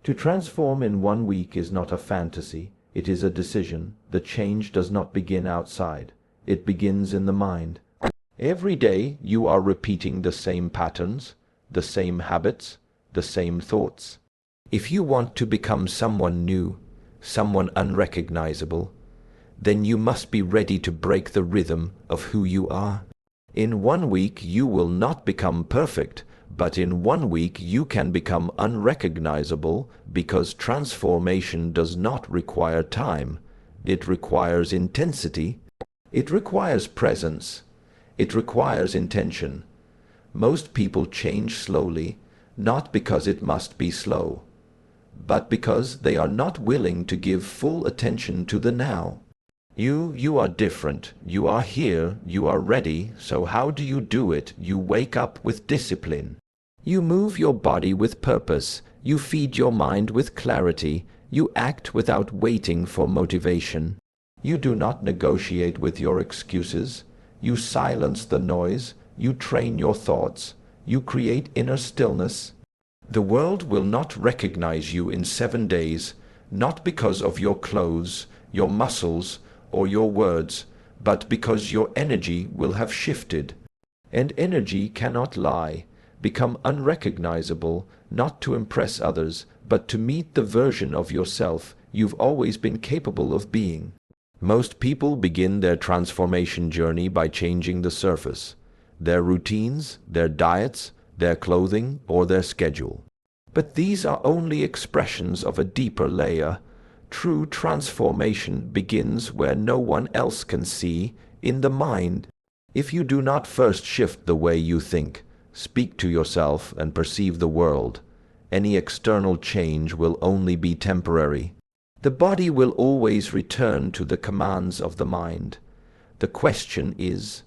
To transform in 1 week is not a fantasy, it is a decision. The change does not begin outside, it begins in the mind. Every day you are repeating the same patterns, the same habits, the same thoughts. If you want to become someone new, someone unrecognizable, then you must be ready to break the rhythm of who you are. In 1 week you will not become perfect, but in 1 week you can become unrecognizable, because transformation does not require time. It requires intensity. It requires presence. It requires intention. Most people change slowly, not because it must be slow, but because they are not willing to give full attention to the now. You are different. You are here. You are ready. So how do you do it? You wake up with discipline. You move your body with purpose. You feed your mind with clarity. You act without waiting for motivation. You do not negotiate with your excuses. You silence the noise. You train your thoughts. You create inner stillness. The world will not recognize you in 7 days, not because of your clothes, your muscles, or your words, but because your energy will have shifted. And energy cannot lie. Become unrecognizable, not to impress others, but to meet the version of yourself you've always been capable of being. Most people begin their transformation journey by changing the surface, their routines, their diets, their clothing, or their schedule. But these are only expressions of a deeper layer. True transformation begins where no one else can see, in the mind. If you do not first shift the way you think, speak to yourself, and perceive the world, any external change will only be temporary. The body will always return to the commands of the mind. The question is,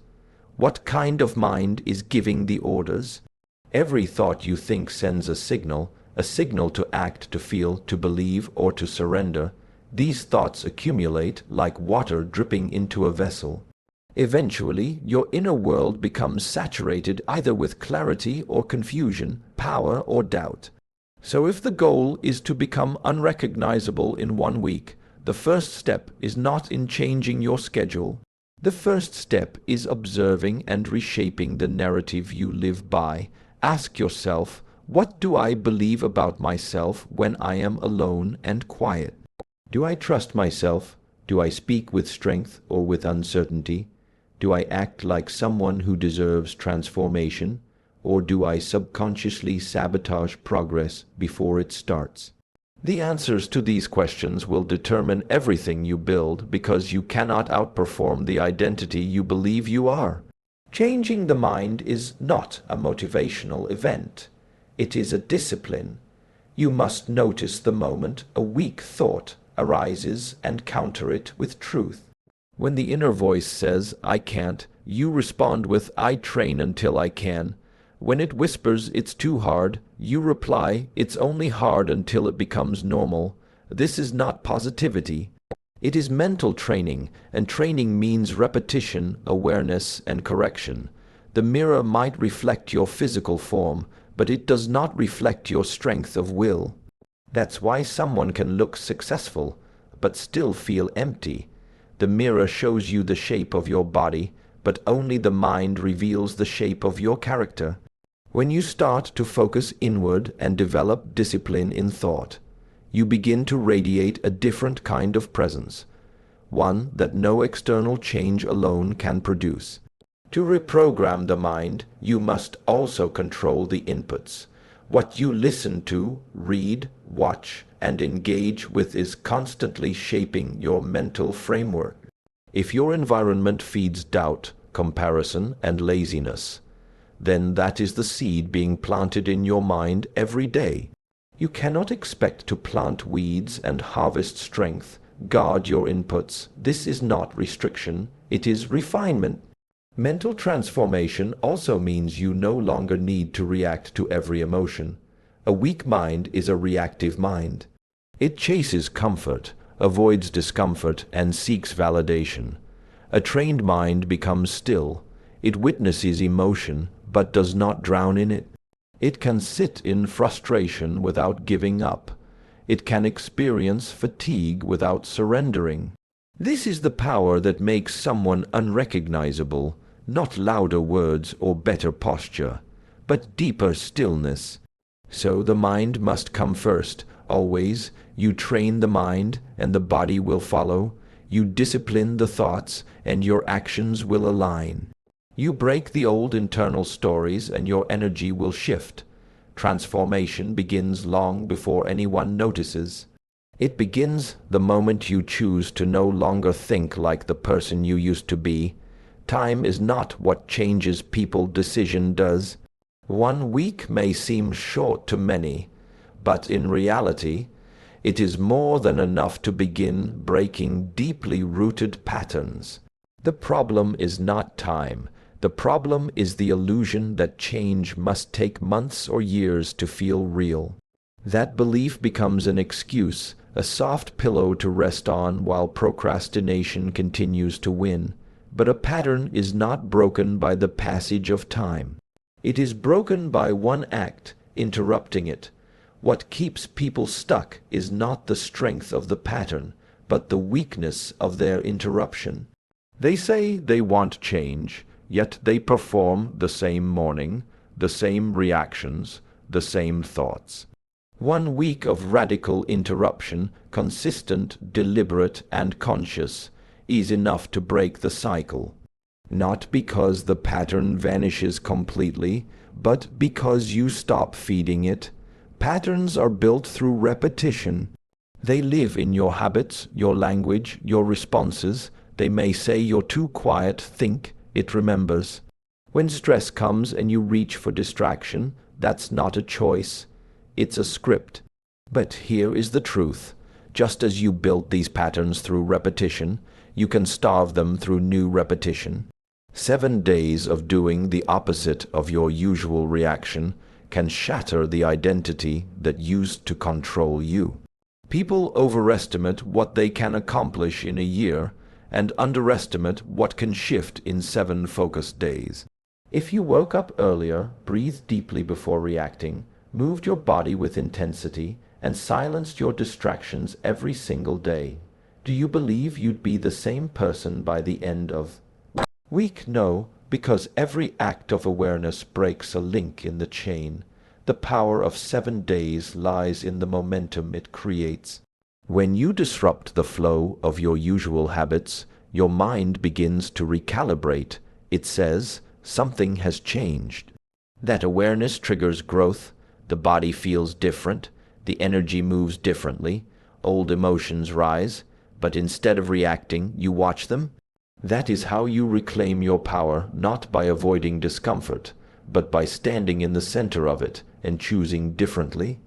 what kind of mind is giving the orders? Every thought you think sends a signal to act, to feel, to believe, or to surrender. These thoughts accumulate like water dripping into a vessel. Eventually, your inner world becomes saturated either with clarity or confusion, power or doubt. So if the goal is to become unrecognizable in 1 week, the first step is not in changing your schedule. The first step is observing and reshaping the narrative you live by. Ask yourself, what do I believe about myself when I am alone and quiet? Do I trust myself? Do I speak with strength or with uncertainty? Do I act like someone who deserves transformation? Or do I subconsciously sabotage progress before it starts? The answers to these questions will determine everything you build, because you cannot outperform the identity you believe you are. Changing the mind is not a motivational event. It is a discipline. You must notice the moment a weak thought arises and counter it with truth. When the inner voice says, "I can't," you respond with, "I train until I can." When it whispers, "It's too hard," you reply, "It's only hard until it becomes normal." This is not positivity. It is mental training, and training means repetition, awareness, and correction. The mirror might reflect your physical form, but it does not reflect your strength of will. That's why someone can look successful, but still feel empty. The mirror shows you the shape of your body, but only the mind reveals the shape of your character. When you start to focus inward and develop discipline in thought, you begin to radiate a different kind of presence, one that no external change alone can produce. To reprogram the mind, you must also control the inputs. What you listen to, read, watch, and engage with is constantly shaping your mental framework. If your environment feeds doubt, comparison, and laziness, then that is the seed being planted in your mind every day. You cannot expect to plant weeds and harvest strength. Guard your inputs. This is not restriction, it is refinement. Mental transformation also means you no longer need to react to every emotion. A weak mind is a reactive mind. It chases comfort, avoids discomfort, and seeks validation. A trained mind becomes still. It witnesses emotion, but does not drown in it. It can sit in frustration without giving up. It can experience fatigue without surrendering. This is the power that makes someone unrecognizable, not louder words or better posture, but deeper stillness. So the mind must come first, always. You train the mind, and the body will follow. You discipline the thoughts, and your actions will align. You break the old internal stories, and your energy will shift. Transformation begins long before anyone notices. It begins the moment you choose to no longer think like the person you used to be. Time is not what changes people, decision does. 1 week may seem short to many, but in reality, it is more than enough to begin breaking deeply rooted patterns. The problem is not time. The problem is the illusion that change must take months or years to feel real. That belief becomes an excuse, a soft pillow to rest on while procrastination continues to win. But a pattern is not broken by the passage of time. It is broken by one act, interrupting it. What keeps people stuck is not the strength of the pattern, but the weakness of their interruption. They say they want change, yet they perform the same morning, the same reactions, the same thoughts. 1 week of radical interruption, consistent, deliberate, and conscious, is enough to break the cycle. Not because the pattern vanishes completely, but because you stop feeding it. Patterns are built through repetition. They live in your habits, your language, your responses. They may say you're too quiet, think, it remembers. When stress comes and you reach for distraction, that's not a choice. It's a script. But here is the truth. Just as you built these patterns through repetition, you can starve them through new repetition. 7 days of doing the opposite of your usual reaction can shatter the identity that used to control you. People overestimate what they can accomplish in a year and underestimate what can shift in 7 focused days. If you woke up earlier, breathed deeply before reacting, moved your body with intensity, and silenced your distractions every single day, do you believe you'd be the same person by the end of week? No, because every act of awareness breaks a link in the chain. The power of 7 days lies in the momentum it creates. When you disrupt the flow of your usual habits, your mind begins to recalibrate. It says, something has changed. That awareness triggers growth. The body feels different. The energy moves differently. Old emotions rise. But instead of reacting, you watch them. That is how you reclaim your power, not by avoiding discomfort, but by standing in the center of it and choosing differently.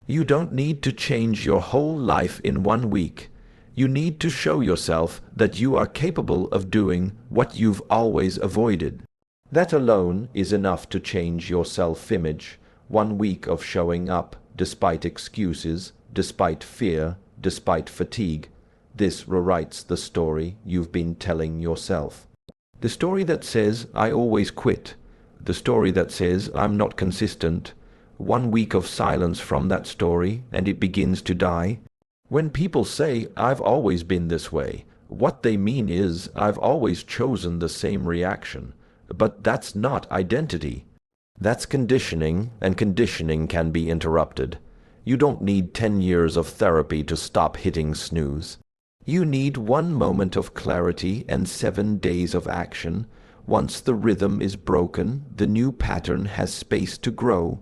You don't need to change your whole life in 1 week. You need to show yourself that you are capable of doing what you've always avoided. That alone is enough to change your self-image. 1 week of showing up, despite excuses, despite fear, despite fatigue. This rewrites the story you've been telling yourself. The story that says, I always quit. The story that says, I'm not consistent. 1 week of silence from that story, and it begins to die. When people say, I've always been this way, what they mean is, I've always chosen the same reaction. But that's not identity. That's conditioning, and conditioning can be interrupted. You don't need 10 years of therapy to stop hitting snooze. You need 1 moment of clarity and 7 days of action. Once the rhythm is broken, the new pattern has space to grow.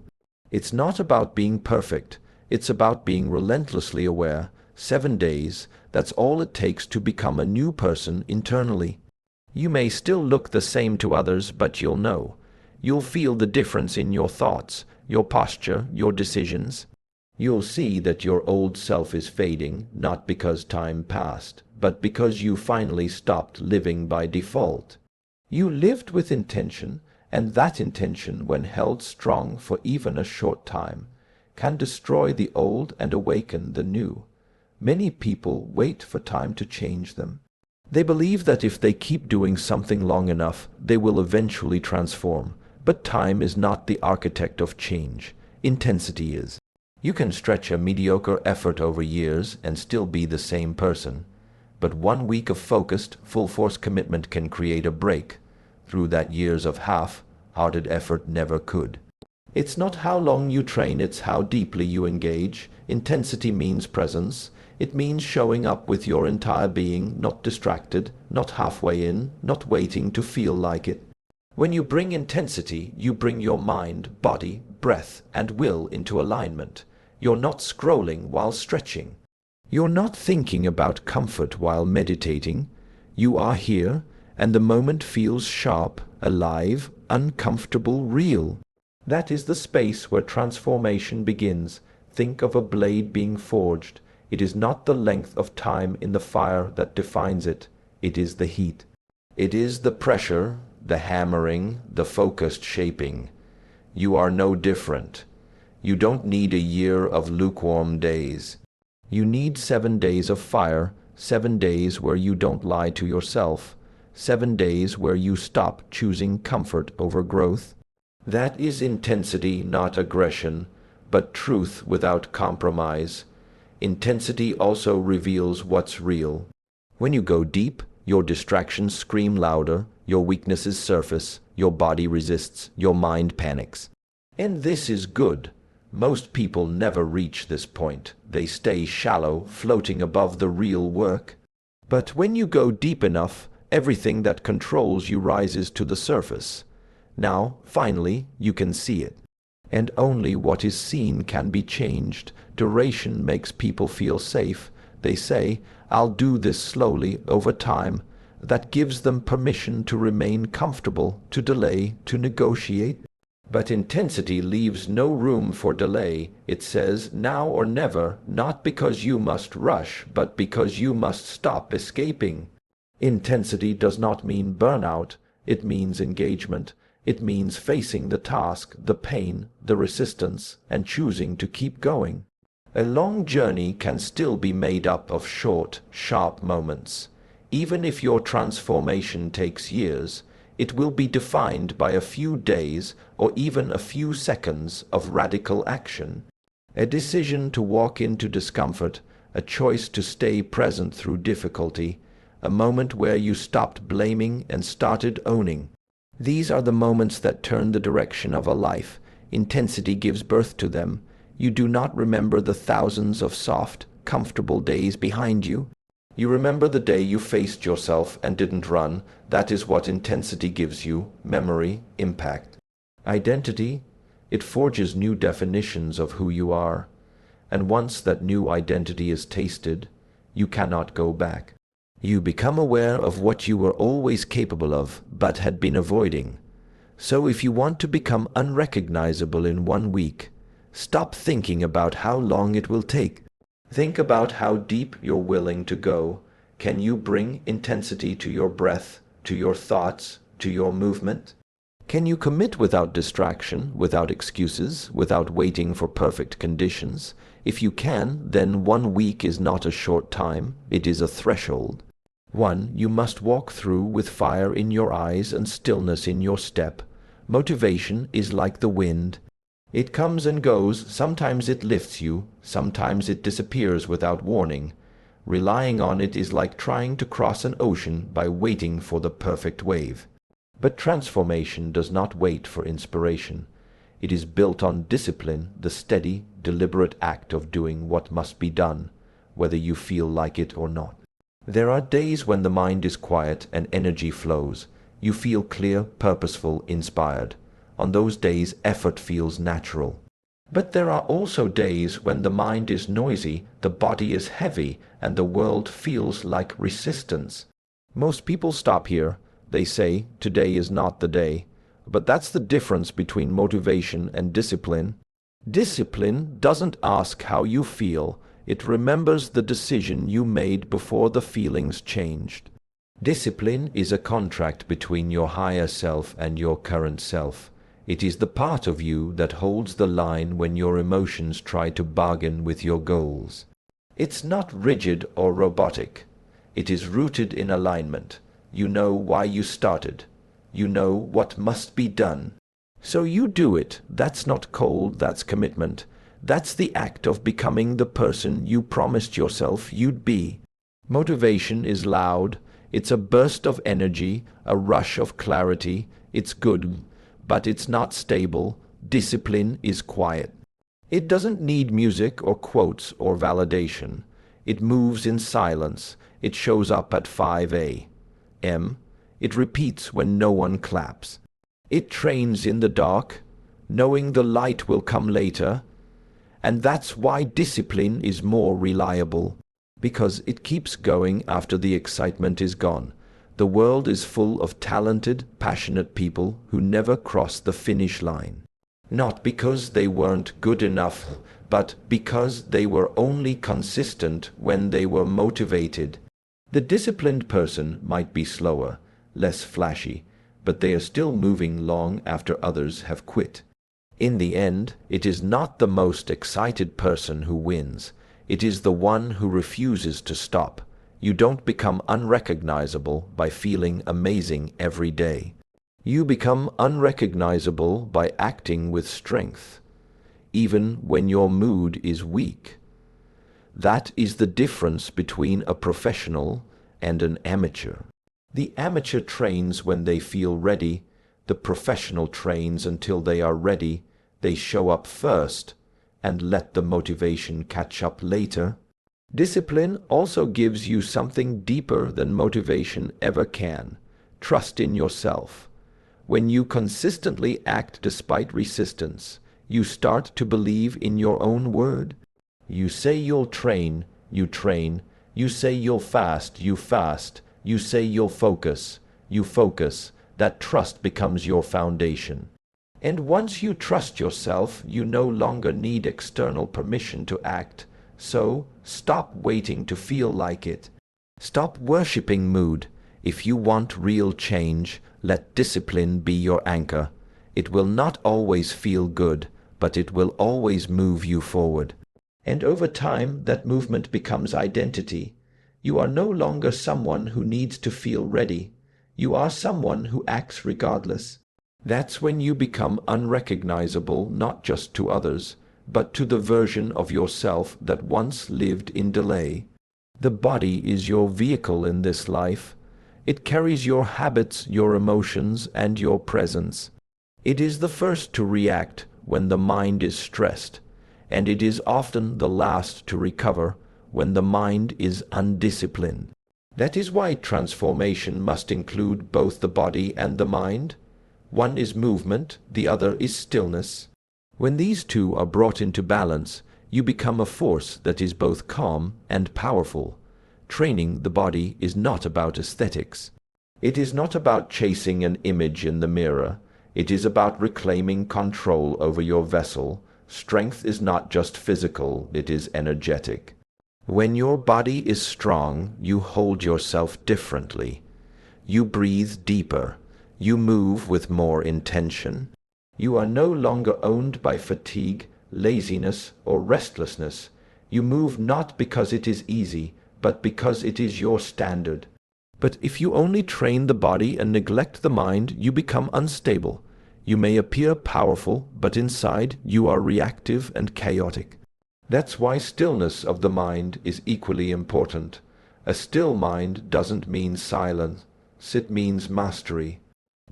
It's not about being perfect. It's about being relentlessly aware. 7 days, that's all it takes to become a new person internally. You may still look the same to others, but you'll know. You'll feel the difference in your thoughts, your posture, your decisions. You'll see that your old self is fading, not because time passed, but because you finally stopped living by default. You lived with intention, and that intention, when held strong for even a short time, can destroy the old and awaken the new. Many people wait for time to change them. They believe that if they keep doing something long enough, they will eventually transform. But time is not the architect of change. Intensity is. You can stretch a mediocre effort over years and still be the same person. But 1 week of focused, full-force commitment can create a break through that years of half-hearted effort never could. It's not how long you train, it's how deeply you engage. Intensity means presence. It means showing up with your entire being, not distracted, not halfway in, not waiting to feel like it. When you bring intensity, you bring your mind, body, breath, and will into alignment. You're not scrolling while stretching. You're not thinking about comfort while meditating. You are here, and the moment feels sharp, alive, uncomfortable, real. That is the space where transformation begins. Think of a blade being forged. It is not the length of time in the fire that defines it. It is the heat. It is the pressure, the hammering, the focused shaping. You are no different. You don't need a year of lukewarm days. You need 7 days of fire, 7 days where you don't lie to yourself, 7 days where you stop choosing comfort over growth. That is intensity, not aggression, but truth without compromise. Intensity also reveals what's real. When you go deep, your distractions scream louder, your weaknesses surface, your body resists, your mind panics. And this is good. Most people never reach this point. They stay shallow, floating above the real work. But when you go deep enough, everything that controls you rises to the surface. Now, finally, you can see it. And only what is seen can be changed. Duration makes people feel safe. They say, "I'll do this slowly, over time." That gives them permission to remain comfortable, to delay, to negotiate. But intensity leaves no room for delay. It says, now or never, not because you must rush, but because you must stop escaping. Intensity does not mean burnout. It means engagement. It means facing the task, the pain, the resistance, and choosing to keep going. A long journey can still be made up of short, sharp moments. Even if your transformation takes years, it will be defined by a few days or even a few seconds of radical action. A decision to walk into discomfort, a choice to stay present through difficulty, a moment where you stopped blaming and started owning. These are the moments that turn the direction of a life. Intensity gives birth to them. You do not remember the thousands of soft, comfortable days behind you. You remember the day you faced yourself and didn't run. That is what intensity gives you: memory, impact. Identity, it forges new definitions of who you are. And once that new identity is tasted, you cannot go back. You become aware of what you were always capable of, but had been avoiding. So if you want to become unrecognizable in 1 week, stop thinking about how long it will take. Think about how deep you're willing to go. Can you bring intensity to your breath, to your thoughts, to your movement? Can you commit without distraction, without excuses, without waiting for perfect conditions? If you can, then 1 week is not a short time, it is a threshold. One you must walk through with fire in your eyes and stillness in your step. Motivation is like the wind. It comes and goes. Sometimes it lifts you, sometimes it disappears without warning. Relying on it is like trying to cross an ocean by waiting for the perfect wave. But transformation does not wait for inspiration. It is built on discipline, the steady, deliberate act of doing what must be done, whether you feel like it or not. There are days when the mind is quiet and energy flows. You feel clear, purposeful, inspired. On those days, effort feels natural. But there are also days when the mind is noisy, the body is heavy, and the world feels like resistance. Most people stop here. They say, today is not the day. But that's the difference between motivation and discipline. Discipline doesn't ask how you feel. It remembers the decision you made before the feelings changed. Discipline is a contract between your higher self and your current self. It is the part of you that holds the line when your emotions try to bargain with your goals. It's not rigid or robotic. It is rooted in alignment. You know why you started. You know what must be done. So you do it. That's not cold, that's commitment. That's the act of becoming the person you promised yourself you'd be. Motivation is loud. It's a burst of energy, a rush of clarity. It's good, but it's not stable. Discipline is quiet. It doesn't need music or quotes or validation. It moves in silence. It shows up at 5 a.m. It repeats when no one claps. It trains in the dark, knowing the light will come later. And that's why discipline is more reliable, because it keeps going after the excitement is gone. The world is full of talented, passionate people who never cross the finish line. Not because they weren't good enough, but because they were only consistent when they were motivated. The disciplined person might be slower, less flashy, but they are still moving long after others have quit. In the end, it is not the most excited person who wins. It is the one who refuses to stop. You don't become unrecognizable by feeling amazing every day. You become unrecognizable by acting with strength, even when your mood is weak. That is the difference between a professional and an amateur. The amateur trains when they feel ready. The professional trains until they are ready. They show up first and let the motivation catch up later. Discipline also gives you something deeper than motivation ever can. Trust in yourself. When you consistently act despite resistance, you start to believe in your own word. You say you'll train, you train. You say you'll fast, you fast. You say you'll focus, you focus. That trust becomes your foundation. And once you trust yourself, you no longer need external permission to act. So, stop waiting to feel like it. Stop worshipping mood. If you want real change, let discipline be your anchor. It will not always feel good, but it will always move you forward. And over time, that movement becomes identity. You are no longer someone who needs to feel ready. You are someone who acts regardless. That's when you become unrecognizable, not just to others, but to the version of yourself that once lived in delay. The body is your vehicle in this life. It carries your habits, your emotions, and your presence. It is the first to react when the mind is stressed, and it is often the last to recover when the mind is undisciplined. That is why transformation must include both the body and the mind. One is movement, the other is stillness. When these two are brought into balance, you become a force that is both calm and powerful. Training the body is not about aesthetics. It is not about chasing an image in the mirror. It is about reclaiming control over your vessel. Strength is not just physical, it is energetic. When your body is strong, you hold yourself differently. You breathe deeper. You move with more intention. You are no longer owned by fatigue, laziness, or restlessness. You move not because it is easy, but because it is your standard. But if you only train the body and neglect the mind, you become unstable. You may appear powerful, but inside you are reactive and chaotic. That's why stillness of the mind is equally important. A still mind doesn't mean silence. It means mastery.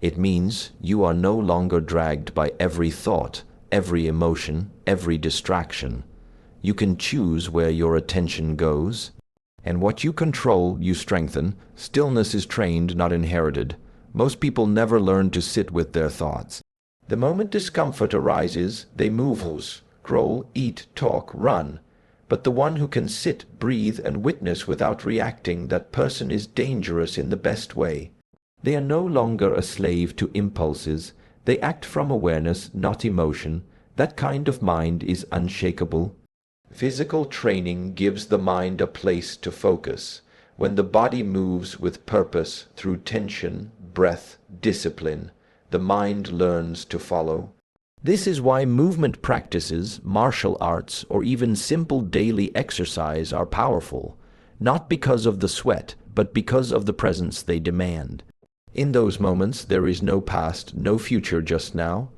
It means you are no longer dragged by every thought, every emotion, every distraction. You can choose where your attention goes. And what you control, you strengthen. Stillness is trained, not inherited. Most people never learn to sit with their thoughts. The moment discomfort arises, they move, scroll, eat, talk, run. But the one who can sit, breathe, and witness without reacting, that person is dangerous in the best way. They are no longer a slave to impulses. They act from awareness, not emotion. That kind of mind is unshakable. Physical training gives the mind a place to focus. When the body moves with purpose through tension, breath, discipline, the mind learns to follow. This is why movement practices, martial arts, or even simple daily exercise are powerful, not because of the sweat, but because of the presence they demand. In those moments, there is no past, no future just now.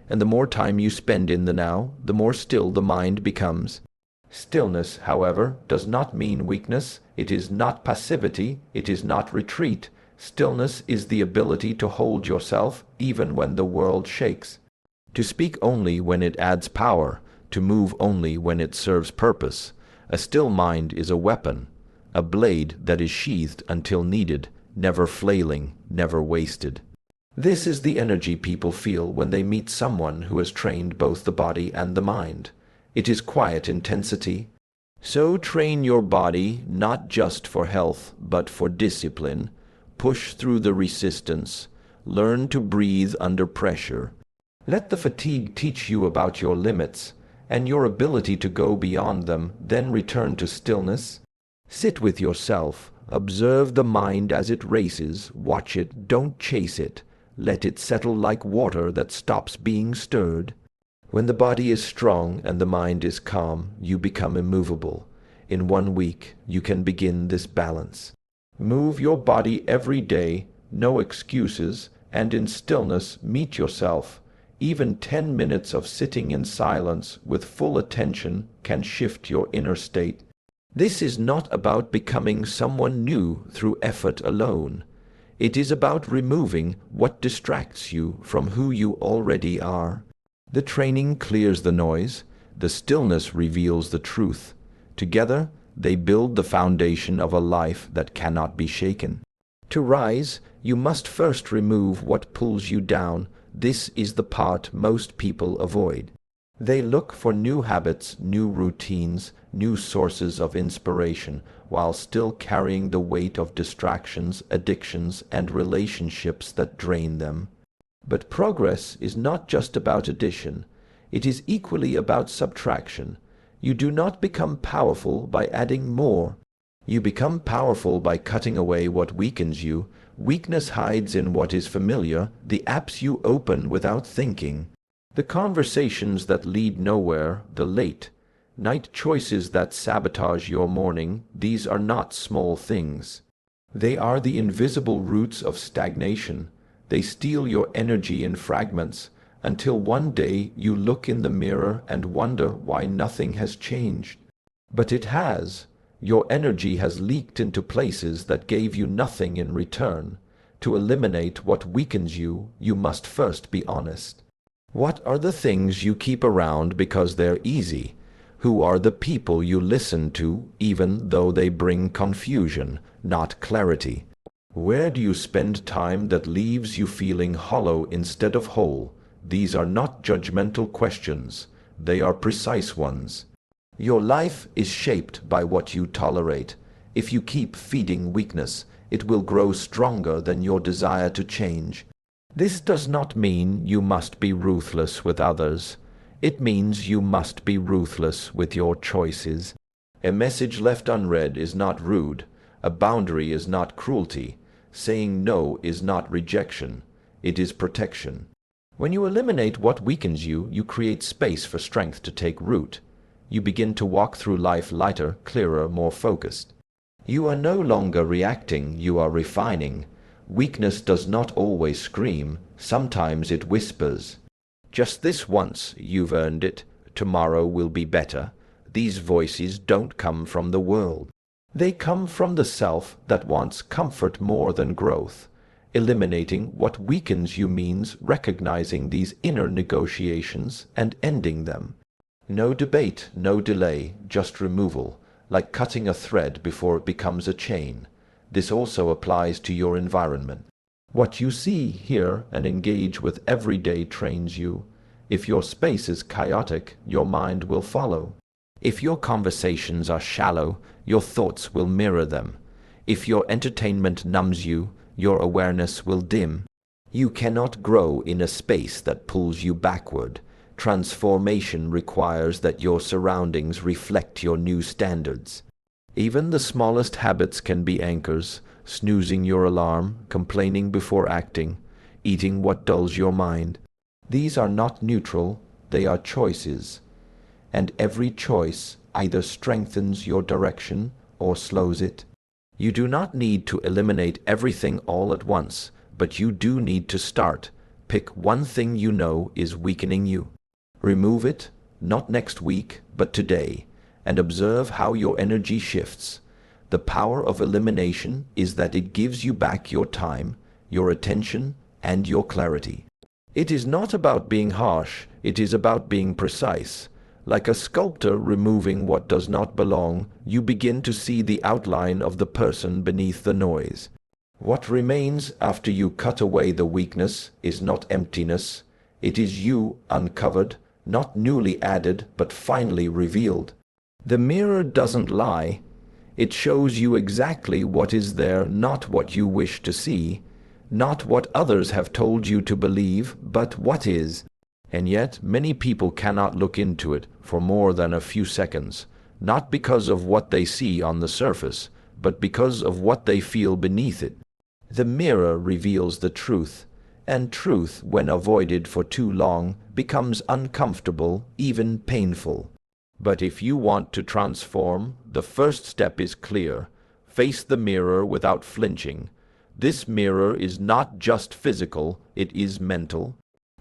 and the more time you spend in the now, the more still the mind becomes. Stillness, however, does not mean weakness. It is not passivity. It is not retreat. Stillness is the ability to hold yourself even when the world shakes, to speak only when it adds power, to move only when it serves purpose. A still mind is a weapon, a blade that is sheathed until needed, never flailing, never wasted. This is the energy people feel when they meet someone who has trained both the body and the mind. It is quiet intensity. So train your body not just for health, but for discipline. Push through the resistance. Learn to breathe under pressure. Let the fatigue teach you about your limits and your ability to go beyond them, then return to stillness. Sit with yourself. Observe the mind as it races. Watch it. Don't chase it. Let it settle like water that stops being stirred. When the body is strong and the mind is calm, you become immovable. In 1 week, you can begin this balance. Move your body every day, no excuses, and in stillness meet yourself. Even 10 minutes of sitting in silence with full attention can shift your inner state. This is not about becoming someone new through effort alone. It is about removing what distracts you from who you already are. The training clears the noise. The stillness reveals the truth. Together, they build the foundation of a life that cannot be shaken. To rise, you must first remove what pulls you down. This is the part most people avoid. They look for new habits, new routines, new sources of inspiration, while still carrying the weight of distractions, addictions, and relationships that drain them. But progress is not just about addition. It is equally about subtraction. You do not become powerful by adding more. You become powerful by cutting away what weakens you. Weakness hides in what is familiar, the apps you open without thinking, the conversations that lead nowhere, the late night choices that sabotage your morning. These are not small things. They are the invisible roots of stagnation. They steal your energy in fragments, until one day you look in the mirror and wonder why nothing has changed. But it has. Your energy has leaked into places that gave you nothing in return. To eliminate what weakens you, you must first be honest. What are the things you keep around because they're easy? Who are the people you listen to, even though they bring confusion, not clarity? Where do you spend time that leaves you feeling hollow instead of whole? These are not judgmental questions. They are precise ones. Your life is shaped by what you tolerate. If you keep feeding weakness, it will grow stronger than your desire to change. This does not mean you must be ruthless with others. It means you must be ruthless with your choices. A message left unread is not rude. A boundary is not cruelty. Saying no is not rejection. It is protection. When you eliminate what weakens you, you create space for strength to take root. You begin to walk through life lighter, clearer, more focused. You are no longer reacting, you are refining. Weakness does not always scream. Sometimes it whispers. Just this once, you've earned it. Tomorrow will be better. These voices don't come from the world. They come from the self that wants comfort more than growth. Eliminating what weakens you means recognizing these inner negotiations and ending them. No debate, no delay, just removal, like cutting a thread before it becomes a chain. This also applies to your environment. What you see, hear, and engage with every day trains you. If your space is chaotic, your mind will follow. If your conversations are shallow, your thoughts will mirror them. If your entertainment numbs you, your awareness will dim. You cannot grow in a space that pulls you backward. Transformation requires that your surroundings reflect your new standards. Even the smallest habits can be anchors: snoozing your alarm, complaining before acting, eating what dulls your mind. These are not neutral, they are choices. And every choice either strengthens your direction or slows it. You do not need to eliminate everything all at once, but you do need to start. pick one thing you know is weakening you. Remove it, not next week, but today, and observe how your energy shifts. The power of elimination is that it gives you back your time, your attention, and your clarity. It is not about being harsh, it is about being precise. Like a sculptor removing what does not belong, you begin to see the outline of the person beneath the noise. What remains after you cut away the weakness is not emptiness. It is you uncovered, not newly added, but finally revealed. The mirror doesn't lie. It shows you exactly what is there, not what you wish to see, not what others have told you to believe, but what is. And yet many people cannot look into it for more than a few seconds, not because of what they see on the surface, but because of what they feel beneath it. The mirror reveals the truth, and truth, when avoided for too long, becomes uncomfortable, even painful. But if you want to transform, the first step is clear. Face the mirror without flinching. This mirror is not just physical, it is mental.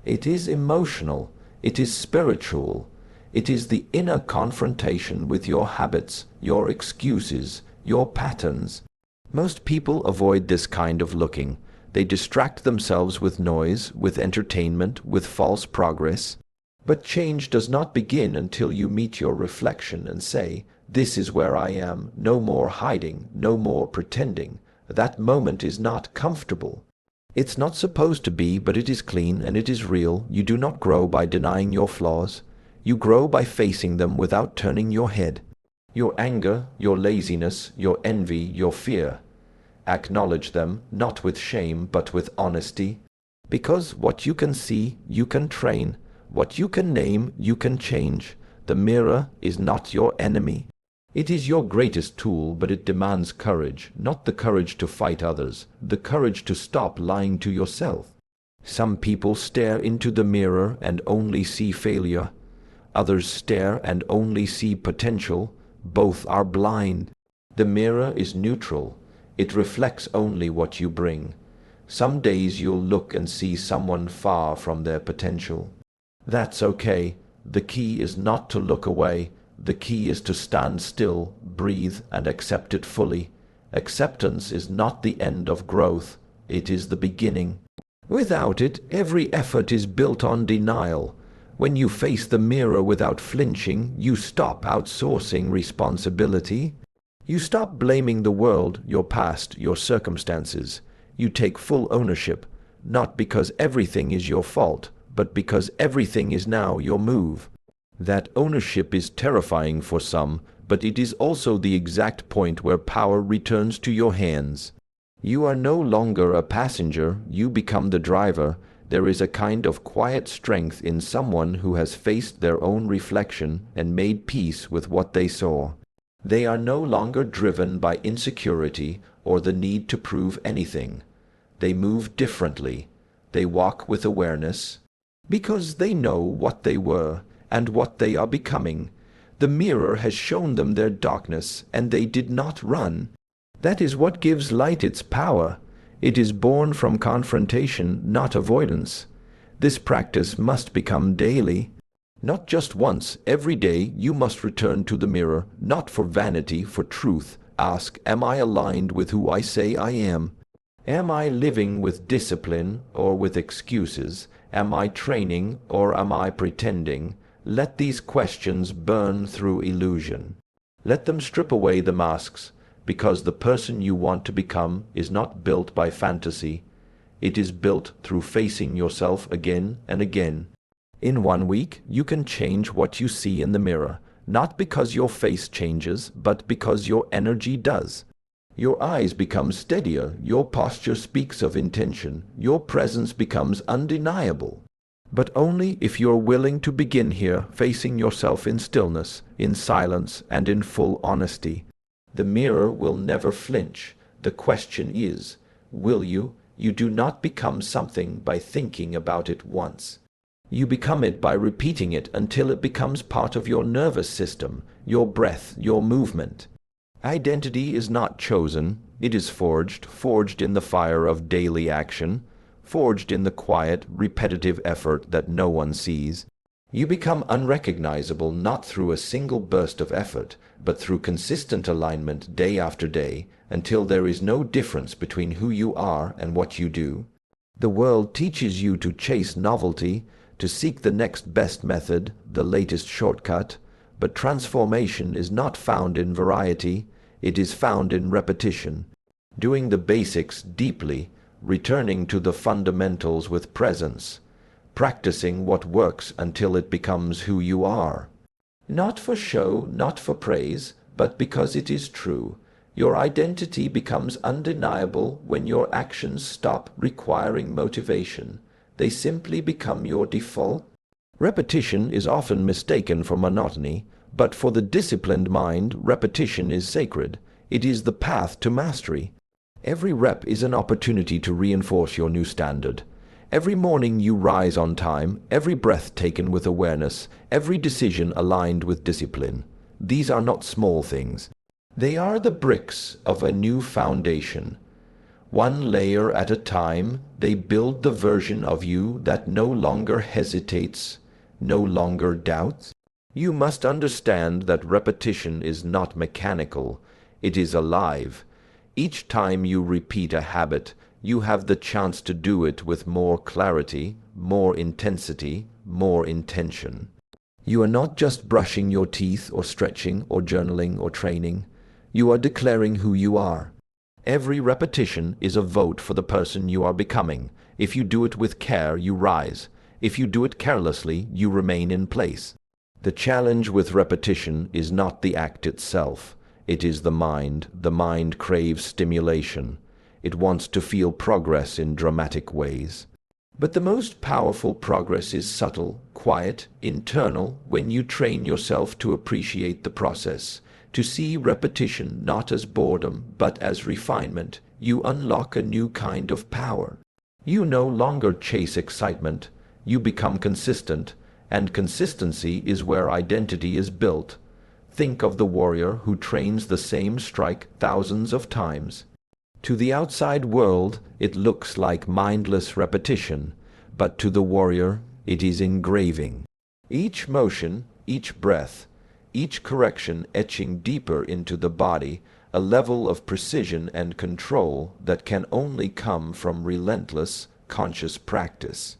It is emotional, it is spiritual. It is the inner confrontation with your habits, your excuses, your patterns. Most people avoid this kind of looking. They distract themselves with noise, with entertainment, with false progress. But change does not begin until you meet your reflection and say, "This is where I am, no more hiding, no more pretending." That moment is not comfortable. It's not supposed to be, but it is clean and it is real. You do not grow by denying your flaws. You grow by facing them without turning your head. Your anger, your laziness, your envy, your fear. Acknowledge them, not with shame, but with honesty. Because what you can see, you can train. What you can name, you can change. The mirror is not your enemy. It is your greatest tool, but it demands courage, not the courage to fight others, the courage to stop lying to yourself. Some people stare into the mirror and only see failure. Others stare and only see potential. Both are blind. The mirror is neutral. It reflects only what you bring. Some days you'll look and see someone far from their potential. That's okay. The key is not to look away. The key is to stand still, breathe, and accept it fully. Acceptance is not the end of growth. It is the beginning. Without it, every effort is built on denial. When you face the mirror without flinching, you stop outsourcing responsibility. You stop blaming the world, your past, your circumstances. You take full ownership, not because everything is your fault, but because everything is now your move. That ownership is terrifying for some, but it is also the exact point where power returns to your hands. You are no longer a passenger, you become the driver. There is a kind of quiet strength in someone who has faced their own reflection and made peace with what they saw. They are no longer driven by insecurity or the need to prove anything. They move differently. They walk with awareness, because they know what they were and what they are becoming. The mirror has shown them their darkness, and they did not run. That is what gives light its power. It is born from confrontation, not avoidance. This practice must become daily. Not just once, every day you must return to the mirror, not for vanity, for truth. Ask, am I aligned with who I say I am? Am I living with discipline or with excuses? Am I training or am I pretending? Let these questions burn through illusion. Let them strip away the masks, because the person you want to become is not built by fantasy. It is built through facing yourself again and again. In 1 week, you can change what you see in the mirror, not because your face changes, but because your energy does. Your eyes become steadier, your posture speaks of intention, your presence becomes undeniable. But only if you are willing to begin here, facing yourself in stillness, in silence, and in full honesty. The mirror will never flinch. The question is, will you? You do not become something by thinking about it once. You become it by repeating it until it becomes part of your nervous system, your breath, your movement. Identity is not chosen. It is forged in the fire of daily action. forged in the quiet, repetitive effort that no one sees. You become unrecognizable not through a single burst of effort, but through consistent alignment day after day, until there is no difference between who you are and what you do. The world teaches you to chase novelty, to seek the next best method, the latest shortcut, but transformation is not found in variety, it is found in repetition. Doing the basics deeply, returning to the fundamentals with presence, practicing what works until it becomes who you are. Not for show, not for praise, but because it is true. Your identity becomes undeniable when your actions stop requiring motivation. They simply become your default. Repetition is often mistaken for monotony, but for the disciplined mind, repetition is sacred. It is the path to mastery. Every rep is an opportunity to reinforce your new standard. Every morning you rise on time, every breath taken with awareness, every decision aligned with discipline. These are not small things. They are the bricks of a new foundation. One layer at a time, they build the version of you that no longer hesitates, no longer doubts. You must understand that repetition is not mechanical, it is alive. Each time you repeat a habit, you have the chance to do it with more clarity, more intensity, more intention. You are not just brushing your teeth or stretching or journaling or training. You are declaring who you are. Every repetition is a vote for the person you are becoming. If you do it with care, you rise. If you do it carelessly, you remain in place. The challenge with repetition is not the act itself. It is the mind. The mind craves stimulation. It wants to feel progress in dramatic ways. But the most powerful progress is subtle, quiet, internal, when you train yourself to appreciate the process, to see repetition not as boredom, but as refinement. You unlock a new kind of power. You no longer chase excitement. You become consistent, and consistency is where identity is built. Think of the warrior who trains the same strike thousands of times. To the outside world, it looks like mindless repetition, but to the warrior, it is engraving. Each motion, each breath, each correction etching deeper into the body a level of precision and control that can only come from relentless, conscious practice.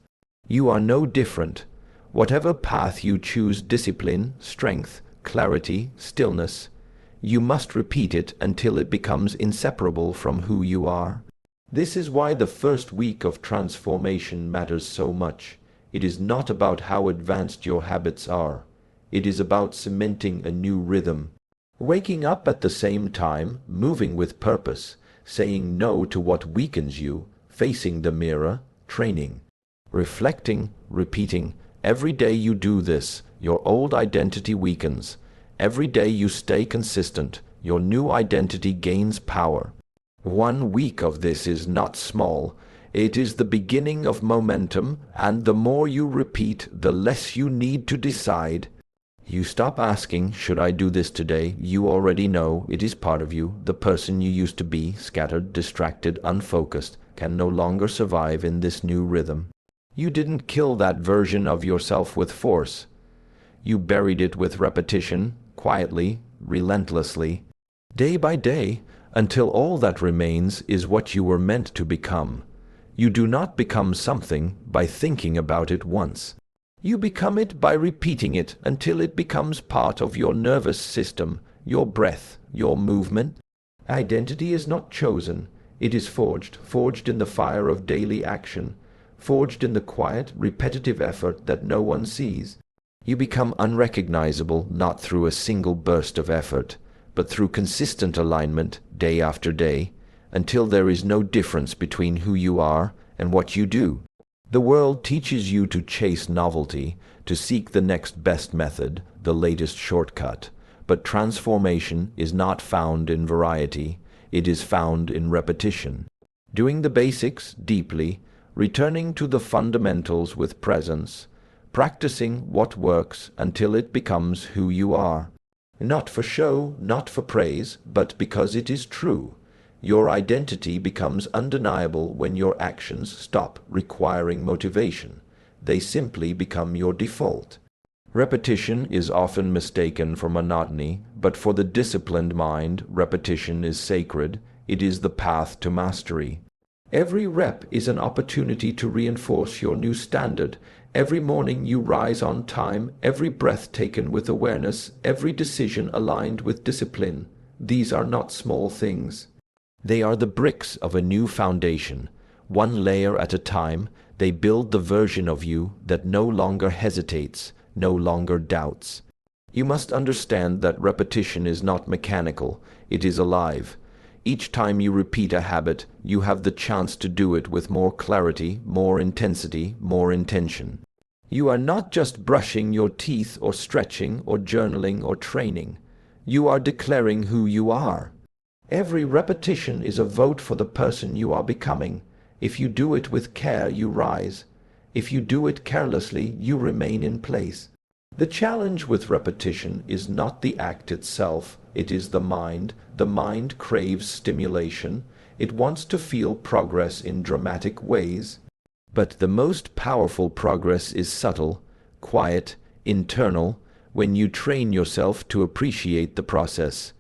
You are no different. Whatever path you choose, discipline, strength, clarity, stillness, you must repeat it until it becomes inseparable from who you are. This is why the first week of transformation matters so much. It is not about how advanced your habits are. It is about cementing a new rhythm. Waking up at the same time, moving with purpose, saying no to what weakens you, facing the mirror, training, reflecting, repeating. Every day you do this, your old identity weakens. Every day you stay consistent, your new identity gains power. 1 week of this is not small. It is the beginning of momentum, and the more you repeat, the less you need to decide. You stop asking, should I do this today? You already know it is part of you. The person you used to be, scattered, distracted, unfocused, can no longer survive in this new rhythm. You didn't kill that version of yourself with force. You buried it with repetition, quietly, relentlessly, day by day, until all that remains is what you were meant to become. You do not become something by thinking about it once. You become it by repeating it until it becomes part of your nervous system, your breath, your movement. Identity is not chosen. It is forged in the fire of daily action, forged in the quiet, repetitive effort that no one sees. You become unrecognizable not through a single burst of effort, but through consistent alignment day after day, until there is no difference between who you are and what you do. The world teaches you to chase novelty, to seek the next best method, the latest shortcut, but transformation is not found in variety, it is found in repetition. Doing the basics deeply, returning to the fundamentals with presence, practicing what works until it becomes who you are. Not for show, not for praise, but because it is true. Your identity becomes undeniable when your actions stop requiring motivation. They simply become your default. Repetition is often mistaken for monotony, but for the disciplined mind, repetition is sacred. It is the path to mastery. Every rep is an opportunity to reinforce your new standard. Every morning you rise on time, every breath taken with awareness, every decision aligned with discipline. These are not small things. They are the bricks of a new foundation. One layer at a time, they build the version of you that no longer hesitates, no longer doubts. You must understand that repetition is not mechanical, it is alive. Each time you repeat a habit, you have the chance to do it with more clarity, more intensity, more intention. You are not just brushing your teeth or stretching or journaling or training. You are declaring who you are. Every repetition is a vote for the person you are becoming. If you do it with care, you rise. If you do it carelessly, you remain in place. The challenge with repetition is not the act itself, it is the mind. The mind craves stimulation. It wants to feel progress in dramatic ways. But the most powerful progress is subtle, quiet, internal, when you train yourself to appreciate the process,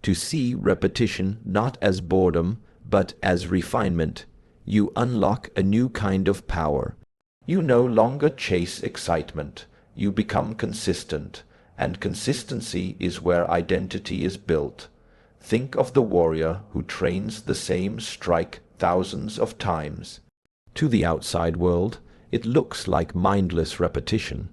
to see repetition not as boredom, but as refinement. You unlock a new kind of power. You no longer chase excitement. You become consistent, and consistency is where identity is built. Think of the warrior who trains the same strike thousands of times. To the outside world, it looks like mindless repetition,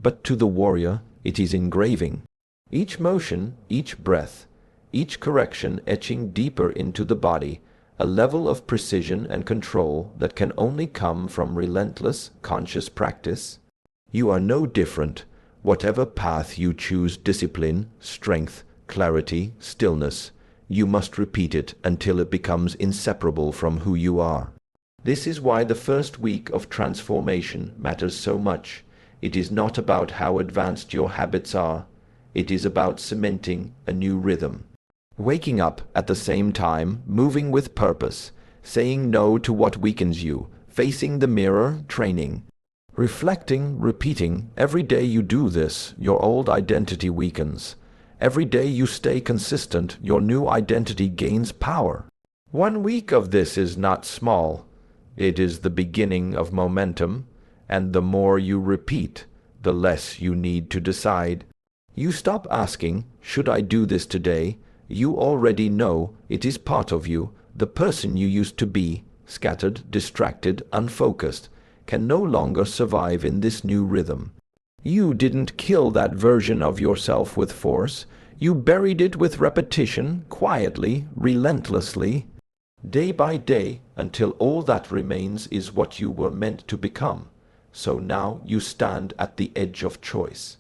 but to the warrior, it is engraving. Each motion, each breath, each correction etching deeper into the body, a level of precision and control that can only come from relentless, conscious practice. You are no different. Whatever path you choose, discipline, strength, clarity, stillness, you must repeat it until it becomes inseparable from who you are. This is why the first week of transformation matters so much. It is not about how advanced your habits are. It is about cementing a new rhythm. Waking up at the same time, moving with purpose, saying no to what weakens you, facing the mirror, training. Reflecting, repeating, every day you do this, your old identity weakens. Every day you stay consistent, your new identity gains power. 1 week of this is not small. It is the beginning of momentum, and the more you repeat, the less you need to decide. You stop asking, should I do this today? You already know it is part of you. The person you used to be, scattered, distracted, unfocused, can no longer survive in this new rhythm. You didn't kill that version of yourself with force. You buried it with repetition, quietly, relentlessly, day by day, until all that remains is what you were meant to become. So now you stand at the edge of choice.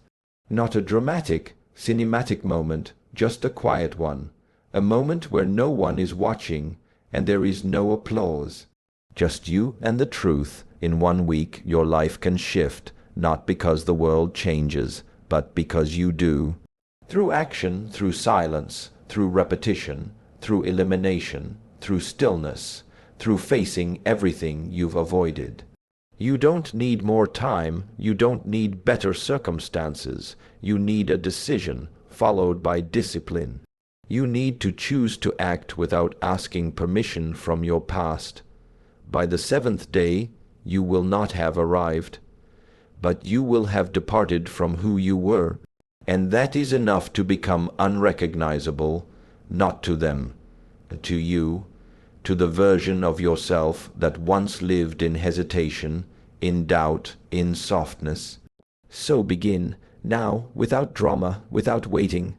Not a dramatic, cinematic moment, just a quiet one. A moment where no one is watching and there is no applause. Just you and the truth. In 1 week your life can shift, not because the world changes, but because you do. Through action, through silence, through repetition, through elimination, through stillness, through facing everything you've avoided. You don't need more time, you don't need better circumstances, you need a decision, followed by discipline. You need to choose to act without asking permission from your past. By the 7th day, you will not have arrived, but you will have departed from who you were, and that is enough to become unrecognizable, not to them, to you, to the version of yourself that once lived in hesitation, in doubt, in softness. So begin, now, without drama, without waiting.